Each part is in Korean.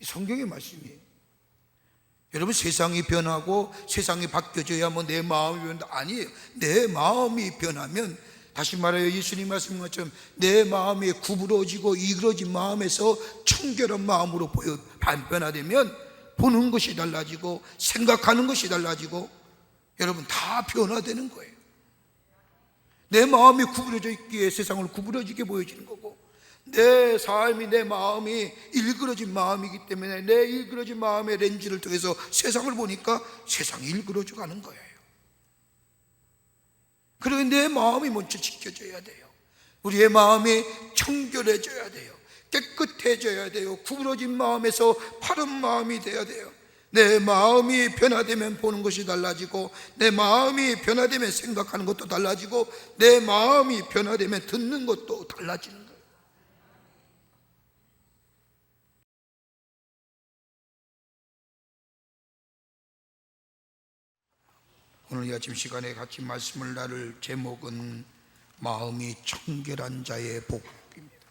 성경의 말씀이에요. 여러분, 세상이 변하고 세상이 바뀌어져야 뭐 내 마음이 변한다, 아니에요. 내 마음이 변하면, 다시 말하여 예수님 말씀인 것처럼 내 마음이 구부러지고 이그러진 마음에서 청결한 마음으로 변화되면 보는 것이 달라지고 생각하는 것이 달라지고 여러분 다 변화되는 거예요. 내 마음이 구부러져 있기에 세상을 구부러지게 보여지는 거고, 내 삶이, 내 마음이 일그러진 마음이기 때문에 내 일그러진 마음의 렌즈를 통해서 세상을 보니까 세상이 일그러져 가는 거예요. 그리고 내 마음이 먼저 지켜져야 돼요. 우리의 마음이 청결해져야 돼요. 깨끗해져야 돼요. 구부러진 마음에서 바른 마음이 돼야 돼요. 내 마음이 변화되면 보는 것이 달라지고, 내 마음이 변화되면 생각하는 것도 달라지고, 내 마음이 변화되면 듣는 것도 달라지는 거예요. 오늘 이 아침 시간에 같이 말씀을 나눌 제목은 마음이 청결한 자의 복입니다.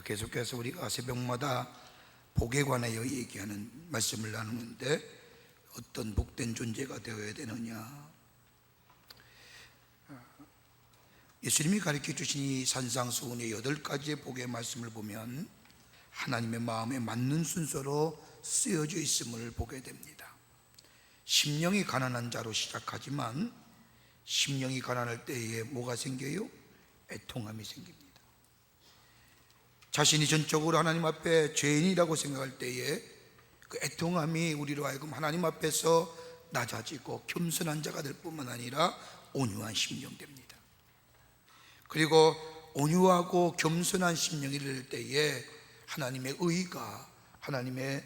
계속해서 우리가 새벽마다 복에 관하여 얘기하는 말씀을 나누는데, 어떤 복된 존재가 되어야 되느냐, 예수님이 가르쳐 주신 이 산상수훈의 8가지의 복의 말씀을 보면 하나님의 마음에 맞는 순서로 쓰여져 있음을 보게 됩니다. 심령이 가난한 자로 시작하지만 심령이 가난할 때에 뭐가 생겨요? 애통함이 생깁니다. 자신이 전적으로 하나님 앞에 죄인이라고 생각할 때에 그 애통함이 우리로 하여금 하나님 앞에서 낮아지고 겸손한 자가 될 뿐만 아니라 온유한 심령 됩니다. 그리고 온유하고 겸손한 심령이 될 때에 하나님의 의가, 하나님의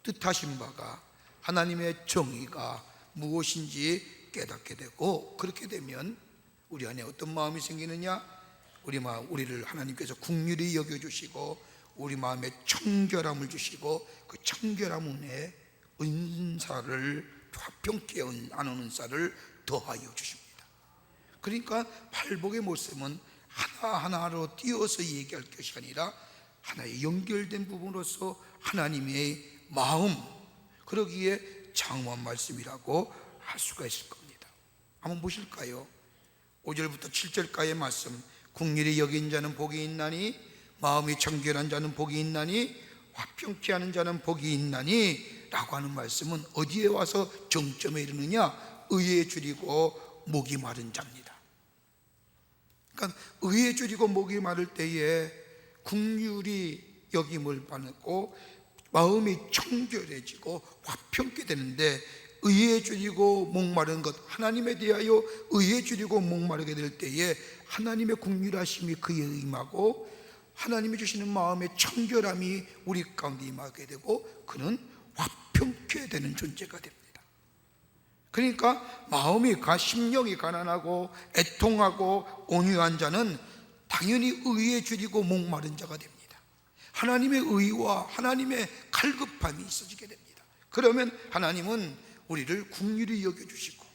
뜻하신 바가, 하나님의 정의가 무엇인지 깨닫게 되고, 그렇게 되면 우리 안에 어떤 마음이 생기느냐? 우리를 하나님께서 긍휼히 여겨주시고 우리 마음에 청결함을 주시고, 그 청결함 은혜 은사를, 화평케 하는 은사를 더하여 주십니다. 그러니까 팔복의 모습은 하나하나로 띄어서 얘기할 것이 아니라 하나의 연결된 부분으로서 하나님의 마음, 그러기에 장엄한 말씀이라고 할 수가 있을 겁니다. 한번 보실까요? 5절부터 7절까지의 말씀, 긍휼히 여긴 자는 복이 있나니, 마음이 청결한 자는 복이 있나니, 화평케 하는 자는 복이 있나니 라고 하는 말씀은 어디에 와서 정점에 이르느냐? 의에 줄이고 목이 마른 자입니다. 그러니까 의에 줄이고 목이 마를 때에 긍휼히 여김을 받고 마음이 청결해지고 화평케 되는데, 의에 줄이고 목마른 것, 하나님에 대하여 의에 줄이고 목마르게 될 때에 하나님의 긍휼하심이 그에 임하고 하나님이 주시는 마음의 청결함이 우리 가운데 임하게 되고, 그는 화평케 되는 존재가 됩니다. 그러니까 심령이 가난하고 애통하고 온유한 자는 당연히 의에 줄이고 목마른 자가 됩니다. 하나님의 의와 하나님의 갈급함이 있어지게 됩니다. 그러면 하나님은 우리를 긍휼히 여겨주시고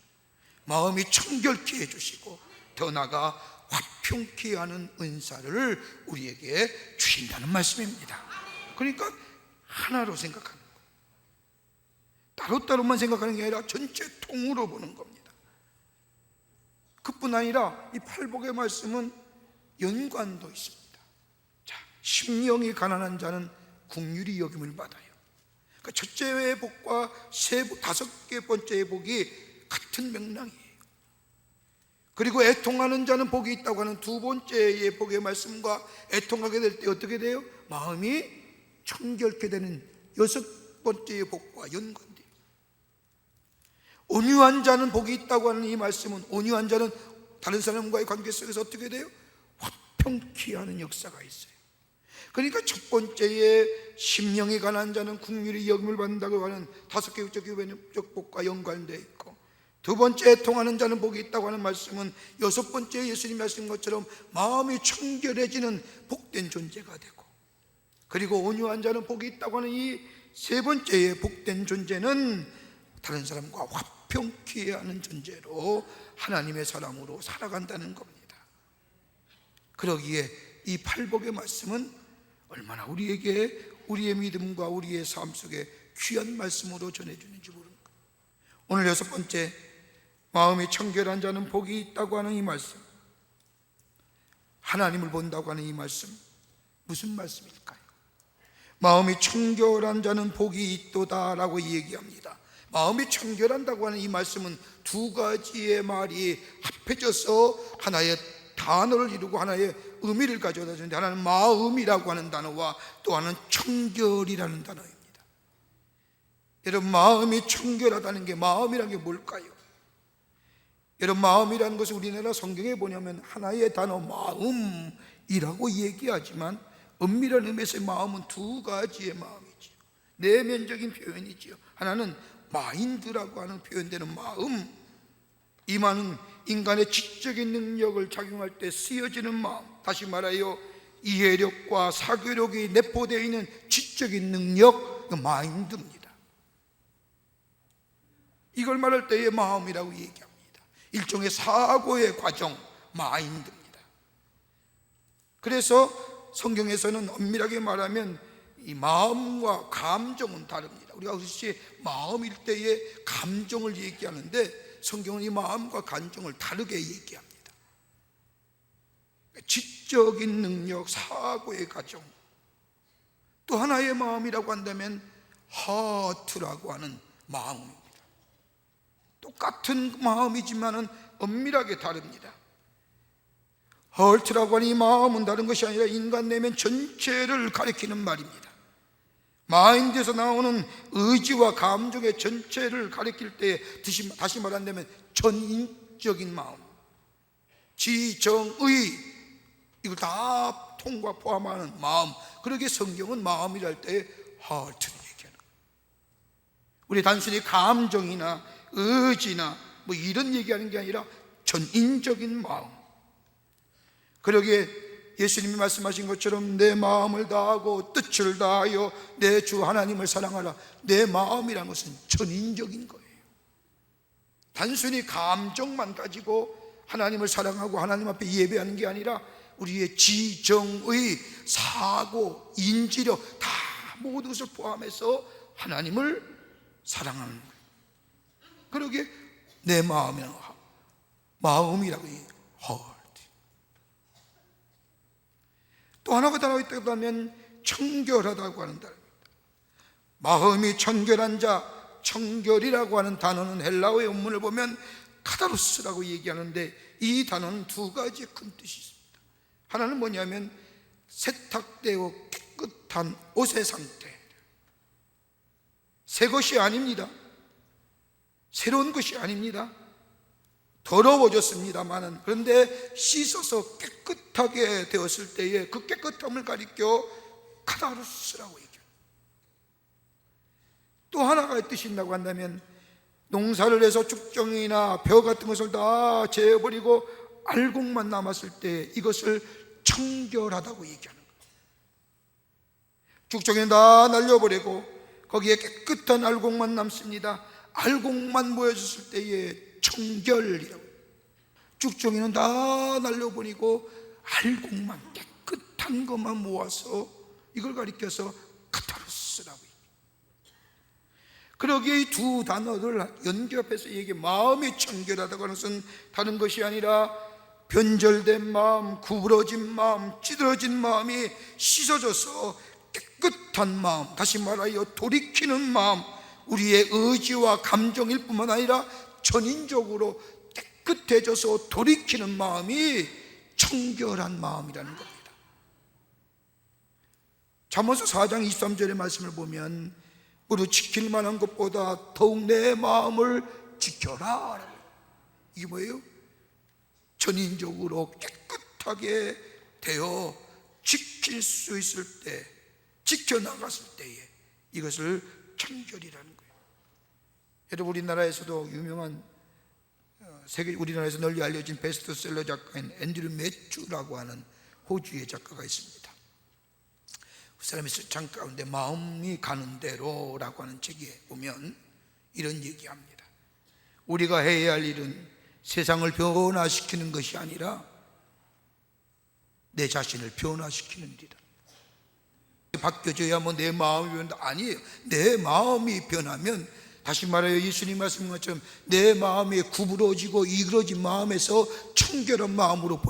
마음이 청결케 해주시고 더 나아가 화평케 하는 은사를 우리에게 주신다는 말씀입니다. 그러니까 하나로 생각하는 거예요. 따로따로만 생각하는 게 아니라 전체 통으로 보는 겁니다. 그뿐 아니라 이 팔복의 말씀은 연관도 있습니다. 심령이 가난한 자는 긍휼히 여김을 받아요. 그러니까 첫째의 복과 다섯 번째의 복이 같은 맥락이에요. 그리고 애통하는 자는 복이 있다고 하는 두 번째의 복의 말씀과 애통하게 될 때 어떻게 돼요? 마음이 청결케 되는 여섯 번째의 복과 연관돼요. 온유한 자는 복이 있다고 하는 이 말씀은, 온유한 자는 다른 사람과의 관계 속에서 어떻게 돼요? 화평케 하는 역사가 있어요. 그러니까 첫 번째에 심령이 가난한 자는 긍휼히 여김을 받는다고 하는 다섯 개의 교회적 복과 연관되어 있고, 두 번째 애통하는 자는 복이 있다고 하는 말씀은 여섯 번째 예수님 말씀 것처럼 마음이 청결해지는 복된 존재가 되고, 그리고 온유한 자는 복이 있다고 하는 이 세 번째의 복된 존재는 다른 사람과 화평케 하는 존재로 하나님의 사람으로 살아간다는 겁니다. 그러기에 이 팔복의 말씀은 얼마나 우리에게 우리의 믿음과 우리의 삶 속에 귀한 말씀으로 전해주는지 모릅니다. 오늘 6번째, 마음이 청결한 자는 복이 있다고 하는 이 말씀, 하나님을 본다고 하는 이 말씀, 무슨 말씀일까요? 마음이 청결한 자는 복이 있도다 라고 얘기합니다. 마음이 청결한다고 하는 이 말씀은 두 가지의 말이 합해져서 하나의 단어를 이루고 하나의 의미를 가져다 주는데, 하나는 마음이라고 하는 단어와 또 하나는 청결이라는 단어입니다. 여러분, 마음이 청결하다는 게, 마음이라는 게 뭘까요? 여러분, 마음이라는 것을 우리나라 성경에 보냐면 하나의 단어 마음이라고 얘기하지만 엄밀한 의미에서의 마음은 두 가지의 마음이죠. 내면적인 표현이죠. 하나는 마인드라고 하는 표현되는 마음, 이 말은 인간의 지적인 능력을 작용할 때 쓰여지는 마음, 다시 말하여 이해력과 사고력이 내포되어 있는 지적인 능력, 그 마인드입니다. 이걸 말할 때의 마음이라고 얘기합니다. 일종의 사고의 과정, 마인드입니다. 그래서 성경에서는 엄밀하게 말하면 이 마음과 감정은 다릅니다. 우리가 혹시 마음일 때의 감정을 얘기하는데 성경은 이 마음과 감정을 다르게 얘기합니다. 지적인 능력, 사고의 과정. 또 하나의 마음이라고 한다면 하트라고 하는 마음입니다. 똑같은 마음이지만은 엄밀하게 다릅니다. 하트라고 하는 이 마음은 다른 것이 아니라 인간 내면 전체를 가리키는 말입니다. 마인드에서 나오는 의지와 감정의 전체를 가리킬 때, 다시 말한다면 전인적인 마음, 지정의, 이걸 다 통과 포함하는 마음. 그러기에 성경은 마음이라 할 때 하트를 얘기하는 거예요. 우리 단순히 감정이나 의지나 뭐 이런 얘기하는 게 아니라 전인적인 마음. 그러기에 예수님이 말씀하신 것처럼 내 마음을 다하고 뜻을 다하여 내 주 하나님을 사랑하라. 내 마음이라는 것은 전인적인 거예요. 단순히 감정만 가지고 하나님을 사랑하고 하나님 앞에 예배하는 게 아니라 우리의 지정의, 사고, 인지력 다 모든 것을 포함해서 하나님을 사랑하는 거예요. 그러기에 내 마음이라고 해요. 또 하나가 더 있다면 청결하다고 하는 단어입니다. 마음이 청결한 자, 청결이라고 하는 단어는 헬라어의 원문을 보면 카다로스라고 얘기하는데, 이 단어는 두 가지 큰 뜻이 있습니다. 하나는 뭐냐면 세탁되어 깨끗한 옷의 상태, 새 것이 아닙니다. 새로운 것이 아닙니다. 더러워졌습니다만은, 그런데 씻어서 깨끗하게 되었을 때에 그 깨끗함을 가리켜 카다로스라고 얘기해요. 또 하나가 뜻이 있다고 한다면 농사를 해서 죽정이나 벼 같은 것을 다 재버리고 알곡만 남았을 때 이것을 청결하다고 얘기하는 거예요. 죽정이는 다 날려버리고 거기에 깨끗한 알곡만 남습니다. 알곡만 모여졌을 때에 청결이라고. 죽정이는 다 날려버리고 알곡만, 깨끗한 것만 모아서 이걸 가리켜서 카타르스라고 얘기해요. 그러기에 이 두 단어를 연결해서 얘기해. 마음이 청결하다고 하는 것은 다른 것이 아니라 변절된 마음, 구부러진 마음, 찌들어진 마음이 씻어져서 깨끗한 마음, 다시 말하여 돌이키는 마음, 우리의 의지와 감정일 뿐만 아니라 전인적으로 깨끗해져서 돌이키는 마음이 청결한 마음이라는 겁니다. 잠언서 4장 23절의 말씀을 보면 무릇 지킬 만한 것보다 더욱 내 마음을 지켜라. 이게 뭐예요? 전인적으로 깨끗하게 되어 지킬 수 있을 때, 지켜나갔을 때에 이것을 청결이라는 거예요. 여러분, 우리나라에서도 유명한 우리나라에서 널리 알려진 베스트셀러 작가인 앤드류 매튜라고 하는 호주의 작가가 있습니다. 그 사람이 장 가운데 마음이 가는 대로라고 하는 책에 보면 이런 얘기합니다. 우리가 해야 할 일은 세상을 변화시키는 것이 아니라 내 자신을 변화시키는 일이다. 바뀌어져야 뭐 내 마음이 변한다. 아니에요. 내 마음이 변하면, 다시 말하여 예수님 말씀인 것처럼 내 마음이 구부러지고 이그러진 마음에서 청결한 마음으로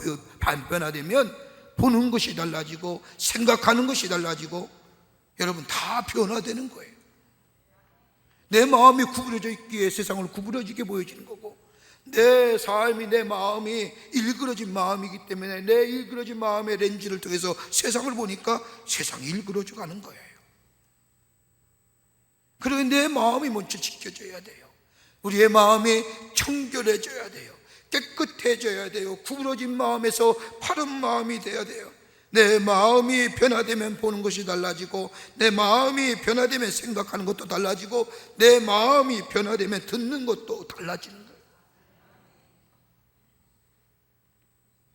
변화되면 보는 것이 달라지고 생각하는 것이 달라지고 여러분 다 변화되는 거예요. 내 마음이 구부러져 있기에 세상을 구부러지게 보여지는 거고, 내 삶이, 내 마음이 일그러진 마음이기 때문에 내 일그러진 마음의 렌즈를 통해서 세상을 보니까 세상이 일그러져 가는 거예요. 그러니 내 마음이 먼저 지켜져야 돼요. 우리의 마음이 청결해져야 돼요. 깨끗해져야 돼요. 구부러진 마음에서 바른 마음이 돼야 돼요. 내 마음이 변화되면 보는 것이 달라지고, 내 마음이 변화되면 생각하는 것도 달라지고, 내 마음이 변화되면 듣는 것도 달라지는 거예요.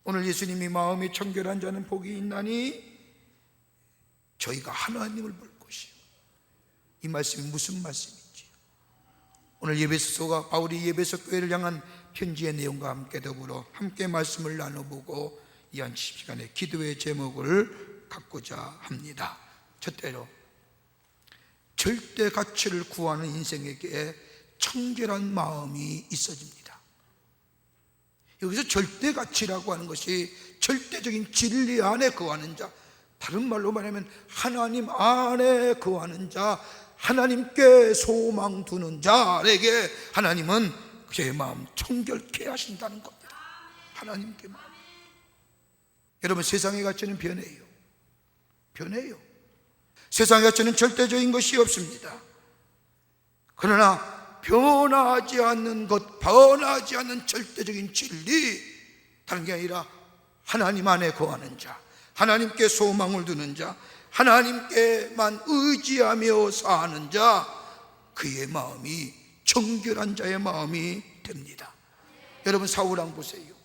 오늘 예수님이 마음이 청결한 자는 복이 있나니 저희가 하나님을 볼 것이요. 이 말씀이 무슨 말씀인지 오늘 예배소서가 바울이 예배소 교회를 향한 편지의 내용과 함께 더불어 함께 말씀을 나눠보고 이 한 시간에 기도의 제목을 갖고자 합니다. 첫째로, 절대 가치를 구하는 인생에게 청결한 마음이 있어집니다. 여기서 절대 가치라고 하는 것이 절대적인 진리 안에 거하는 자, 다른 말로 말하면 하나님 안에 거하는 자, 하나님께 소망 두는 자에게 하나님은 그의 마음 청결케 하신다는 겁니다. 하나님께 마음. 여러분, 세상의 가치는 변해요. 세상의 가치는 절대적인 것이 없습니다. 그러나 변하지 않는 것, 변하지 않는 절대적인 진리, 다른 게 아니라 하나님 안에 거하는 자, 하나님께 소망을 두는 자, 하나님께만 의지하며 사는 자, 그의 마음이 청결한 자의 마음이 됩니다. 여러분, 사울왕 보세요.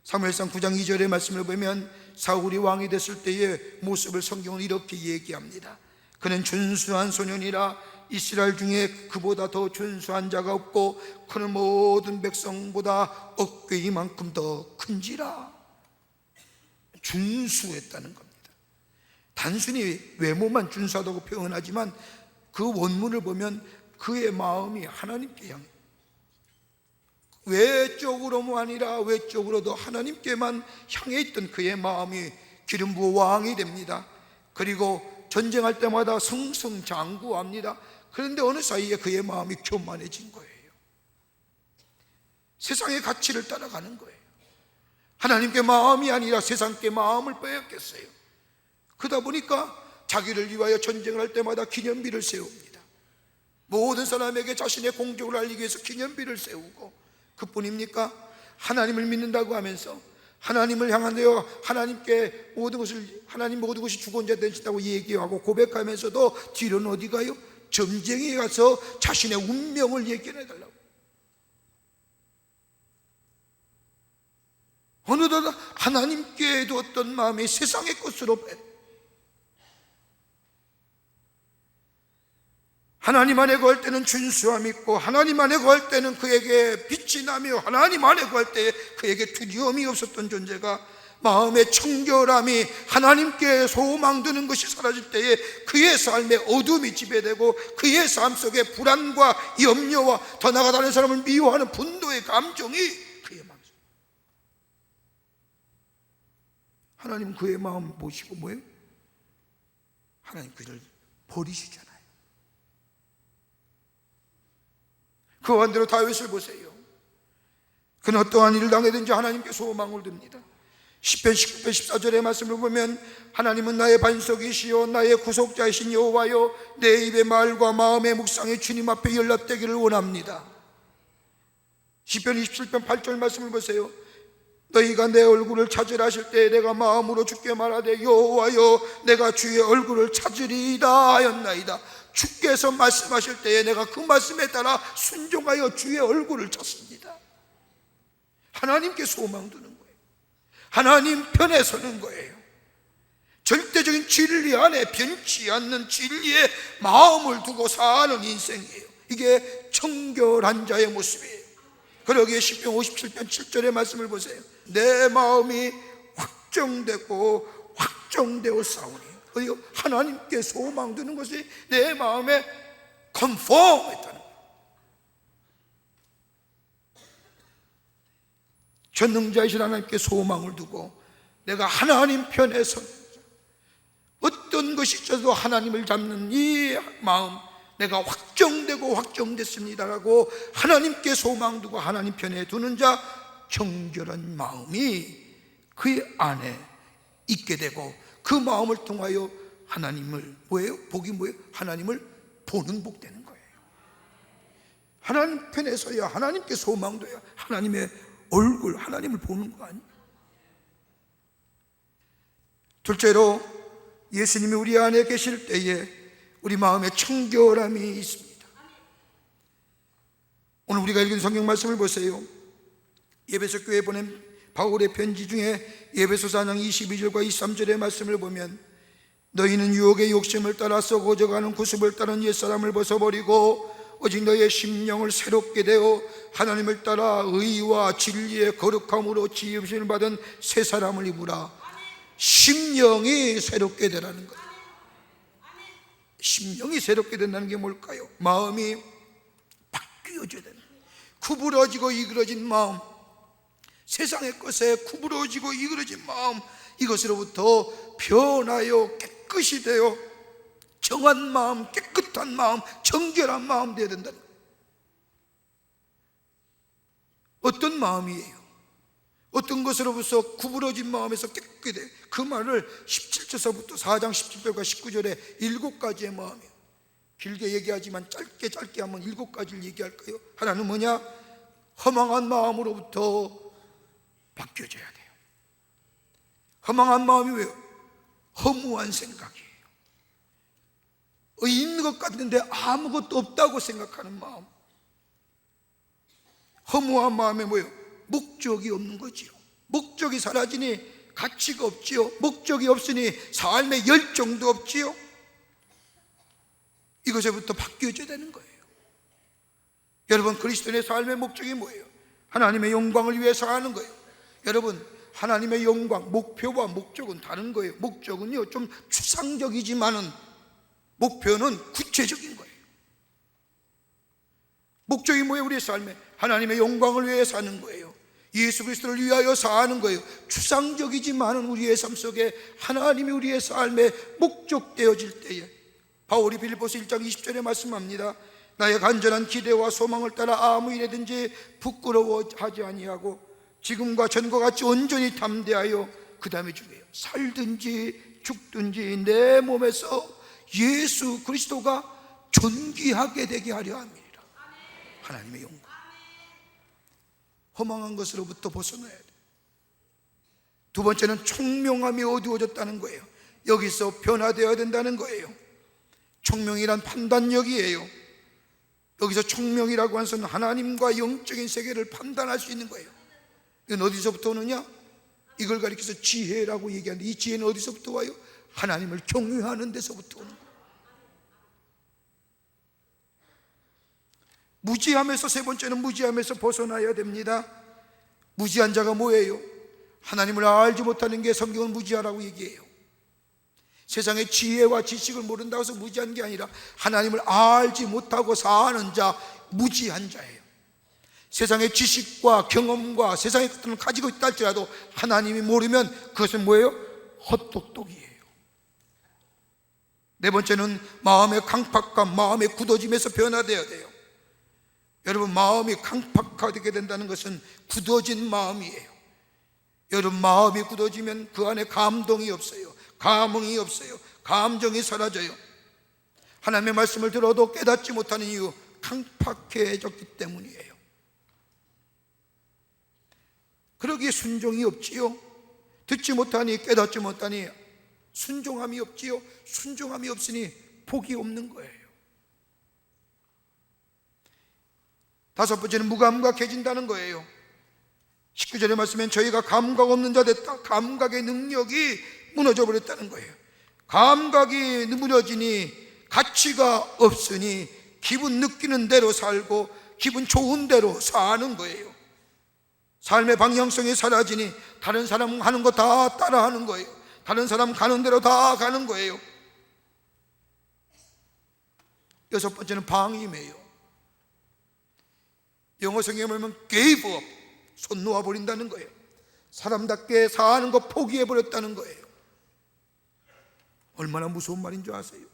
사무엘상 9장 2절의 말씀을 보면 사울이 왕이 됐을 때의 모습을 성경은 이렇게 얘기합니다. 그는 준수한 소년이라 이스라엘 중에 그보다 더 준수한 자가 없고 그는 모든 백성보다 어깨이만큼 더 큰지라. 준수했다는 겁니다. 단순히 외모만 준수하다고 표현하지만 그 원문을 보면 그의 마음이 하나님께 향해, 외적으로만 아니라 외적으로도 하나님께만 향해 있던 그의 마음이 기름 부어 왕이 됩니다. 그리고 전쟁할 때마다 승승장구합니다. 그런데 어느 사이에 그의 마음이 교만해진 거예요. 세상의 가치를 따라가는 거예요. 하나님께 마음이 아니라 세상께 마음을 빼앗겼어요. 그러다 보니까 자기를 위하여 전쟁을 할 때마다 기념비를 세웁니다. 모든 사람에게 자신의 공적을 알리기 위해서 기념비를 세우고, 그뿐입니까? 하나님을 믿는다고 하면서 하나님을 향하여 하나님께 모든 것을, 하나님 모든 것이 주권자 되신다고 얘기하고 고백하면서도 뒤로는 어디 가요? 점쟁이에 가서 자신의 운명을 얘기해달라고. 어느덧 하나님께 두었던 마음이 세상의 것으로 하나님 안에 거할 때는 준수함이 있고, 하나님 안에 거할 때는 그에게 빛이 나며, 하나님 안에 거할 때 그에게 두려움이 없었던 존재가 마음의 청결함이 하나님께 소망 두는 것이 사라질 때에 그의 삶에 어둠이 지배되고 그의 삶 속에 불안과 염려와 더 나아가 다른 사람을 미워하는 분노의 감정이 그의 마음속에. 하나님 그의 마음 보시고 뭐예요? 하나님 그를 버리시잖아요. 그 반대로 다윗을 보세요. 그는 어떠한 일을 당하든지 하나님께 소망을 둡니다. 시편 19편 14절의 말씀을 보면 하나님은 나의 반석이시요 나의 구속자이신 여호와여, 내 입의 말과 마음의 묵상이 주님 앞에 연락되기를 원합니다. 시편 27편 8절 말씀을 보세요. 너희가 내 얼굴을 찾으라 하실 때 내가 마음으로 주께 말하되 여호와여 내가 주의 얼굴을 찾으리이다 하였나이다. 주께서 말씀하실 때에 내가 그 말씀에 따라 순종하여 주의 얼굴을 찾습니다. 하나님께 소망 두는 거예요. 하나님 편에 서는 거예요. 절대적인 진리 안에 변치 않는 진리에 마음을 두고 사는 인생이에요. 이게 청결한 자의 모습이에요. 그러기에 시편 57편 7절의 말씀을 보세요. 내 마음이 확정되고 싸우니. 뭐요? 하나님께 소망 두는 것이 내 마음에 컨폼했다는 거예요. 전능자이신 하나님께 소망을 두고 내가 하나님 편에 선, 어떤 것이 있어도 하나님을 잡는 이 마음, 내가 확정되고 확정됐습니다라고 하나님께 소망 두고 하나님 편에 두는 자, 정결한 마음이 그 안에 있게 되고, 그 마음을 통하여 하나님을 뭐예요? 복이 뭐예요? 하나님을 보는 복 되는 거예요. 하나님 편에 서야 하나님께 소망둬야 하나님의 얼굴, 하나님을 보는 거 아니에요? 둘째로, 예수님이 우리 안에 계실 때에 우리 마음에 청결함이 있습니다. 오늘 우리가 읽은 성경 말씀을 보세요. 에베소 교회에 보낸 바울의 편지 중에 에베소 4장 22절과 23절의 말씀을 보면, 너희는 유혹의 욕심을 따라 썩어져가는 구습을 따른 옛사람을 벗어버리고 오직 너희의 심령을 새롭게 되어 하나님을 따라 의와 진리의 거룩함으로 지으심을 받은 새 사람을 입으라. 심령이 새롭게 되라는 거예요. 심령이 새롭게 된다는 게 뭘까요? 마음이 바뀌어져야 되는 거예요. 구부러지고 이그러진 마음, 세상의 것에 구부러지고 이그러진 마음, 이것으로부터 변하여 깨끗이 되어 정한 마음, 깨끗한 마음, 정결한 마음 되어야 된다는 거예요. 어떤 마음이에요? 어떤 것으로부터 구부러진 마음에서 깨끗게 돼요. 그 말을 17절서부터 4장 17절과 19절에 7가지의 마음이에요. 길게 얘기하지만 짧게 하면 7가지를 얘기할까요? 하나는 뭐냐? 허망한 마음으로부터 바뀌어져야 돼요. 허망한 마음이 왜요? 허무한 생각이에요. 있는 것 같은데 아무것도 없다고 생각하는 마음. 허무한 마음에 뭐예요? 목적이 없는 거지요. 목적이 사라지니 가치가 없지요. 목적이 없으니 삶의 열정도 없지요. 이것에부터 바뀌어져야 되는 거예요. 여러분, 그리스도인의 삶의 목적이 뭐예요? 하나님의 영광을 위해서 하는 거예요. 여러분, 하나님의 영광, 목표와 목적은 다른 거예요. 목적은요 좀 추상적이지만은 목표는 구체적인 거예요. 목적이 뭐예요? 우리의 삶에 하나님의 영광을 위해 사는 거예요. 예수 그리스도를 위하여 사는 거예요. 추상적이지만은 우리의 삶 속에 하나님이 우리의 삶에 목적되어질 때에, 바울이 빌립보서 1장 20절에 말씀합니다. 나의 간절한 기대와 소망을 따라 아무 일에든지 부끄러워하지 아니하고 지금과 전과 같이 온전히 담대하여, 그 다음에 중요해요, 살든지 죽든지 내 몸에서 예수 그리스도가 존귀하게 되게 하려 합니다. 하나님의 영광. 허망한 것으로부터 벗어나야 돼요. 두 번째는 총명함이 어두워졌다는 거예요. 여기서 변화되어야 된다는 거예요. 총명이란 판단력이에요. 여기서 총명이라고 하는 것은 하나님과 영적인 세계를 판단할 수 있는 거예요. 이건 어디서부터 오느냐? 이걸 가리켜서 지혜라고 얘기하는데, 이 지혜는 어디서부터 와요? 하나님을 경외하는 데서부터 오는 거예요. 무지함에서, 세 번째는 무지함에서 벗어나야 됩니다. 무지한 자가 뭐예요? 하나님을 알지 못하는 게 성경은 무지하라고 얘기해요. 세상의 지혜와 지식을 모른다고 해서 무지한 게 아니라 하나님을 알지 못하고 사는 자, 무지한 자예요. 세상의 지식과 경험과 세상의 것들을 가지고 있다 할지라도 하나님이 모르면 그것은 뭐예요? 헛똑똑이에요. 네 번째는 마음의 강팍감, 마음의 굳어짐에서 변화되어야 돼요. 여러분, 마음이 강팍하게 된다는 것은 굳어진 마음이에요. 여러분, 마음이 굳어지면 그 안에 감동이 없어요. 감흥이 없어요. 감정이 사라져요. 하나님의 말씀을 들어도 깨닫지 못하는 이유, 강팍해졌기 때문이에요. 그러기에 순종이 없지요. 듣지 못하니, 깨닫지 못하니 순종함이 없지요. 순종함이 없으니 복이 없는 거예요. 다섯 번째는 무감각해진다는 거예요. 19절의 말씀엔 저희가 감각 없는 자 됐다. 감각의 능력이 무너져 버렸다는 거예요. 감각이 무너지니 가치가 없으니 기분 느끼는 대로 살고 기분 좋은 대로 사는 거예요. 삶의 방향성이 사라지니 다른 사람 하는 거 다 따라하는 거예요. 다른 사람 가는 대로 다 가는 거예요. 여섯 번째는 방임이에요. 영어 성경에 보면 gave up, 손 놓아버린다는 거예요. 사람답게 사는 거 포기해버렸다는 거예요. 얼마나 무서운 말인 줄 아세요?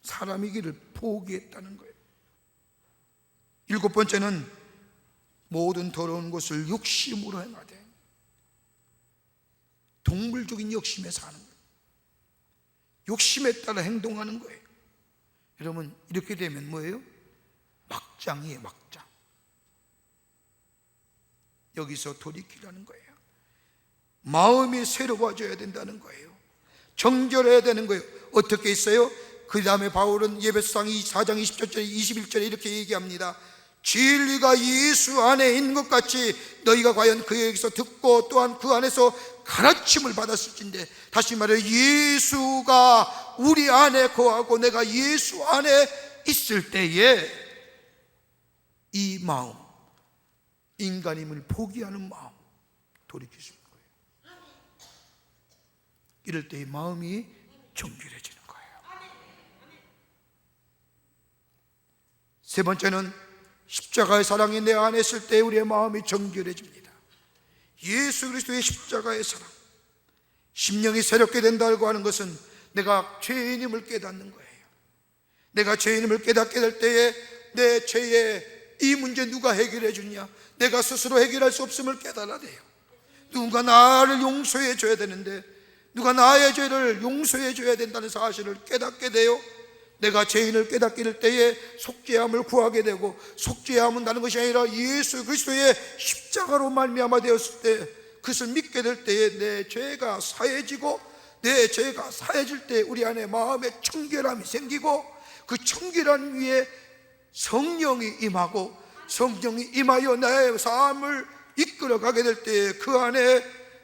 사람이기를 포기했다는 거예요. 일곱 번째는 모든 더러운 것을 욕심으로 행하되, 동물적인 욕심에 사는 거예요. 욕심에 따라 행동하는 거예요. 여러분, 이렇게 되면 뭐예요? 막장이에요, 막장. 여기서 돌이키라는 거예요. 마음이 새로워져야 된다는 거예요. 정결해야 되는 거예요. 어떻게 했어요? 그 다음에 바울은 예배소상 4장 20절에 21절에 이렇게 얘기합니다. 진리가 예수 안에 있는 것 같이 너희가 과연 그에게서 듣고 또한 그 안에서 가르침을 받았을진데, 다시 말해 예수가 우리 안에 거하고 내가 예수 안에 있을 때에 이 마음, 인간임을 포기하는 마음 돌이킬 수 있는 거예요. 이럴 때 이 마음이 정결해지는 거예요. 세 번째는 십자가의 사랑이 내 안에 있을 때 우리의 마음이 정결해집니다. 예수 그리스도의 십자가의 사랑, 심령이 새롭게 된다고 하는 것은 내가 죄인임을 깨닫는 거예요. 내가 죄인임을 깨닫게 될 때에 내 죄의 이 문제 누가 해결해 주냐? 내가 스스로 해결할 수 없음을 깨달아야 돼요. 누군가 나를 용서해 줘야 되는데, 누가 나의 죄를 용서해 줘야 된다는 사실을 깨닫게 돼요. 내가 죄인을 깨닫게 될 때에 속죄함을 구하게 되고, 속죄함은 다른 것이 아니라 예수 그리스도의 십자가로 말미암아 되었을 때, 그것을 믿게 될 때에 내 죄가 사해지고, 내 죄가 사해질 때 우리 안에 마음의 청결함이 생기고, 그 청결함 위에 성령이 임하고, 성령이 임하여 나의 삶을 이끌어가게 될 때에 그 안에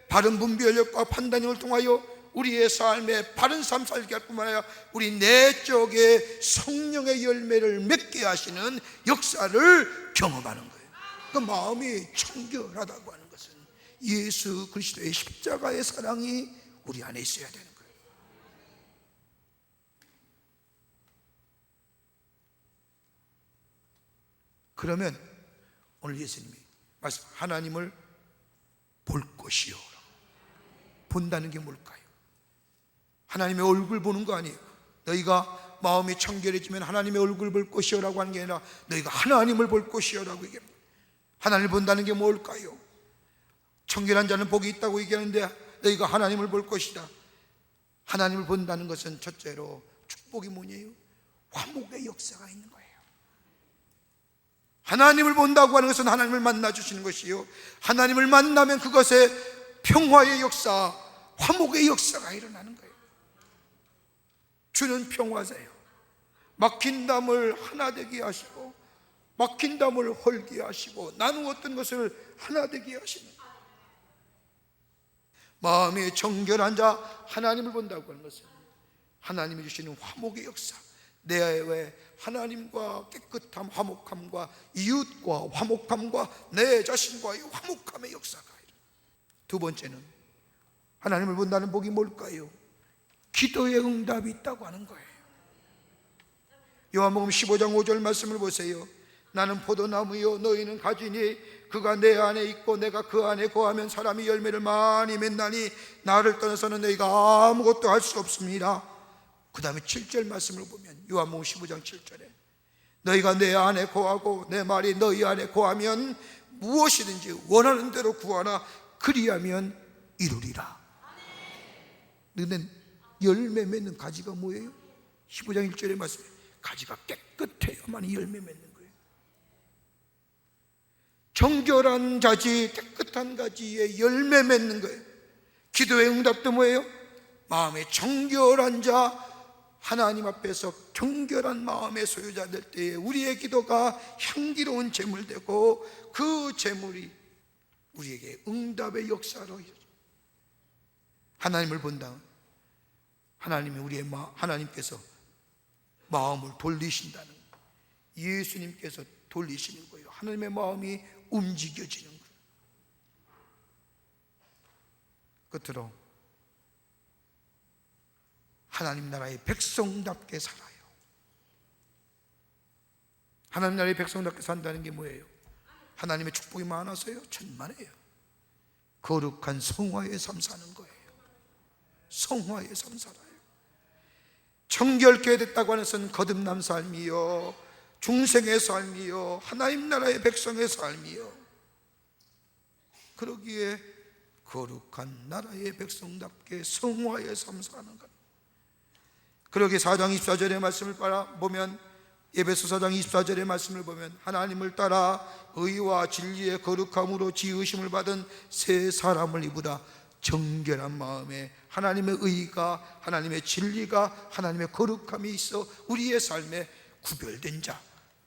바른 분별력과 판단력을 통하여 우리의 삶에 바른 삶 살게 할 뿐만 아니라 우리 내적의 성령의 열매를 맺게 하시는 역사를 경험하는 거예요. 그 마음이 청결하다고 하는 것은 예수 그리스도의 십자가의 사랑이 우리 안에 있어야 되는 거예요. 그러면 오늘 예수님이 말씀, 하나님을 볼 것이요. 본다는 게 뭘까요? 하나님의 얼굴 보는 거 아니에요. 너희가 마음이 청결해지면 하나님의 얼굴 볼 것이요라고 하는 게 아니라 너희가 하나님을 볼 것이요라고 얘기합니다. 하나님을 본다는 게 뭘까요? 청결한 자는 복이 있다고 얘기하는데 너희가 하나님을 볼 것이다. 하나님을 본다는 것은 첫째로 축복이 뭐냐요? 화목의 역사가 있는 거예요. 하나님을 본다고 하는 것은 하나님을 만나 주시는 것이요, 하나님을 만나면 그것에 평화의 역사, 화목의 역사가 일어나는 거예요. 주는 평화세요. 막힌 담을 하나 되게 하시고, 막힌 담을 헐게 하시고, 나누었던 것을 하나 되게 하시는 거예요. 마음이 정결한 자, 하나님을 본다고 하는 것은 하나님이 주시는 화목의 역사, 내 하나님과 깨끗함, 화목함과 이웃과 화목함과 내 자신과의 화목함의 역사가 일어나요. 두 번째는 하나님을 본다는 복이 뭘까요? 기도의 응답이 있다고 하는 거예요. 요한복음 15장 5절 말씀을 보세요. 나는 포도나무요 너희는 가지니 그가 내 안에 있고 내가 그 안에 거하면 사람이 열매를 많이 맺나니 나를 떠나서는 너희가 아무것도 할 수 없습니다. 그 다음에 7절 말씀을 보면 요한복음 15장 7절에 너희가 내 안에 거하고 내 말이 너희 안에 거하면 무엇이든지 원하는 대로 구하라. 그리하면 이루리라. 너는 열매 맺는 가지가 뭐예요? 15장 1절의 말씀에 가지가 깨끗해야만 열매 맺는 거예요. 정결한 가지, 깨끗한 가지에 열매 맺는 거예요. 기도의 응답도 뭐예요? 마음의 정결한 자, 하나님 앞에서 정결한 마음의 소유자 될 때에 우리의 기도가 향기로운 제물 되고, 그 제물이 우리에게 응답의 역사로 하나님을 본다. 하나님이 하나님께서 마음을 돌리신다는 거예요. 예수님께서 돌리시는 거예요. 하나님의 마음이 움직여지는 거예요. 끝으로 하나님 나라의 백성답게 살아요. 하나님 나라의 백성답게 산다는 게 뭐예요? 하나님의 축복이 많아서요? 천만에요. 거룩한 성화의 삶 사는 거예요. 성화의 삶 살아요. 정결케 됐다고 하는 것은 거듭남 삶이요, 중생의 삶이요, 하나님 나라의 백성의 삶이요. 그러기에 거룩한 나라의 백성답게 성화의 삶 사는 것. 그러기에 4장 24절의 말씀을 보면, 에베소 4장 24절의 말씀을 보면, 하나님을 따라 의와 진리의 거룩함으로 지으심을 받은 새 사람을 입으라. 정결한 마음에 하나님의 의가, 하나님의 진리가, 하나님의 거룩함이 있어 우리의 삶에 구별된 자.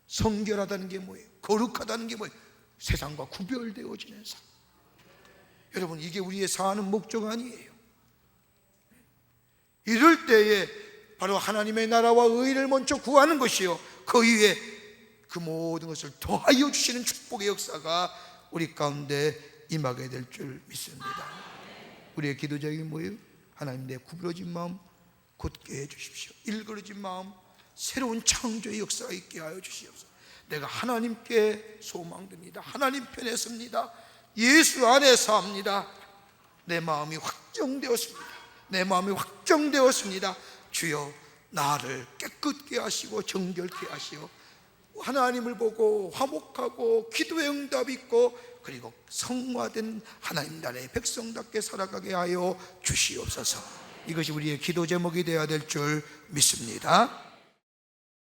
성결하다는 게 뭐예요? 거룩하다는 게 뭐예요? 세상과 구별되어지는 삶. 여러분, 이게 우리의 사는 목적 아니에요? 이럴 때에 바로 하나님의 나라와 의를 먼저 구하는 것이요, 그 위에 그 모든 것을 더하여 주시는 축복의 역사가 우리 가운데 임하게 될 줄 믿습니다. 우리의 기도 제목이 뭐예요? 하나님, 내 구부러진 마음 곧게 해주십시오. 일그러진 마음, 새로운 창조의 역사가 있게 하여 주시옵소서. 내가 하나님께 소망됩니다. 하나님 편에 섭니다. 예수 안에서 합니다. 내 마음이 확정되었습니다. 내 마음이 확정되었습니다. 주여, 나를 깨끗게 하시고 정결케 하시어 하나님을 보고 화목하고 기도의 응답 있고, 그리고 성화된 하나님 나라의 백성답게 살아가게 하여 주시옵소서. 이것이 우리의 기도 제목이 되어야 될 줄 믿습니다.